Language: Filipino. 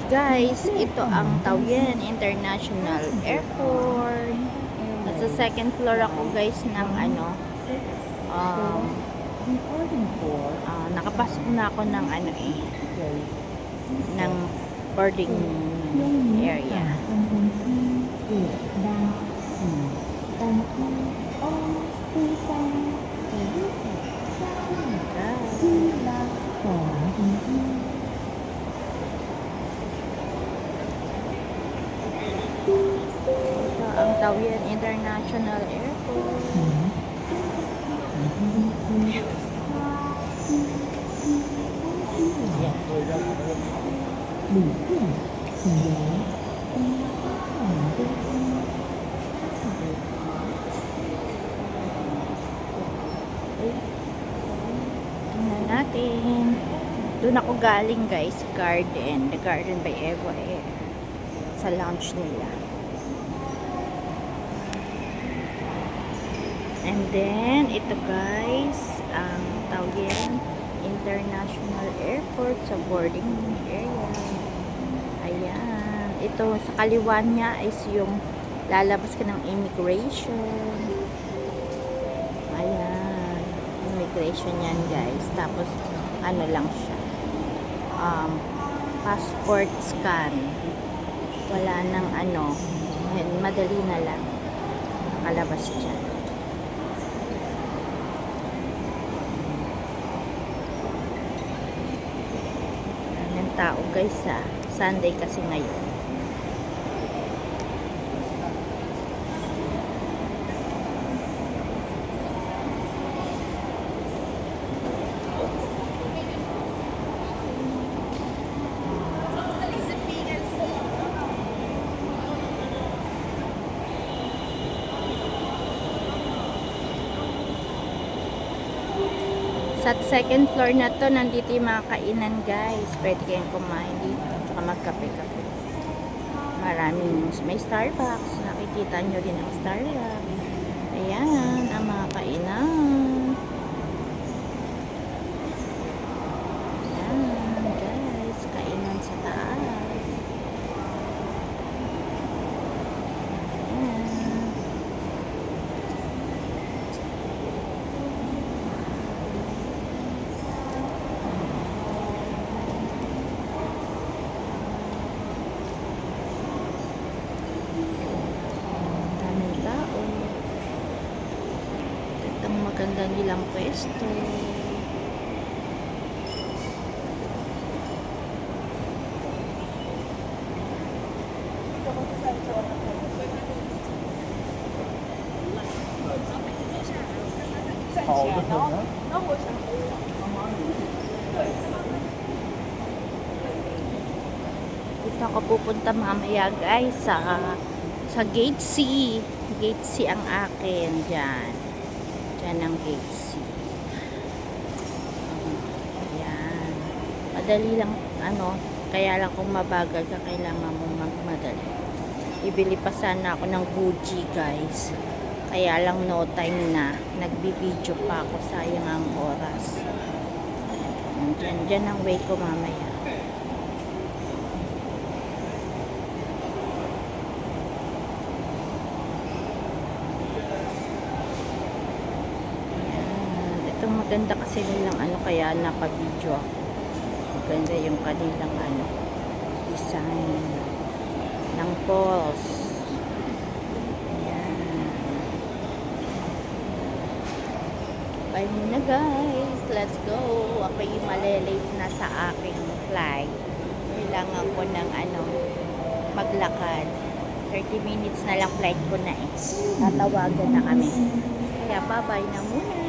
Guys, ito ang Taoyuan International Airport. Nasa second floor ako guys ng um, nakapasok na ako ng ng boarding area. Ito ang Taoyuan International Airport. Tingnan natin. Doon ako galing guys, Garden. The Garden by Evo Air. Sa lounge nila. And then, ito guys, ang Taoyuan International Airport sa boarding area. Ayan. Ito, sa kaliwa niya is yung lalabas ka ng immigration. Ayan. Immigration yan guys. Tapos, ano lang siya. Passport scan. Wala nang madali na lang. Nakalabas dyan. Tao guys Sunday kasi ngayon. Sa second floor na to, nandito yung mga kainan guys. Pwede kayong kumain dito. Tsaka magkape-kape. Maraming, may Starbucks. Nakikita nyo din ang Starbucks. Ayan, ang mga kainan. Ayan, guys. Kainan sa taas. Maganda nilang pwesto. Dito ako pupunta mamaya guys sa Gate C. Gate C ang akin dyan. Dyan ang Gate C. Ayan. Madali lang, kaya lang kung mabagal ka, kailangan mong magmadali. Ibili pa sana ako ng Gucci guys. Kaya lang no time na. Nagbibideo pa ako, sayang ang oras. Dyan ang way ko mamaya. Maganda kasi nilang kaya naka-video ako. Maganda yung kanilang design ng falls. Ayan. Bye muna guys. Let's go. Ako yung malilate na sa aking flight. Kailangan ko ng maglakad. 30 minutes na lang flight ko na eh. Tatawagan na kami. Kaya bye-bye na muna.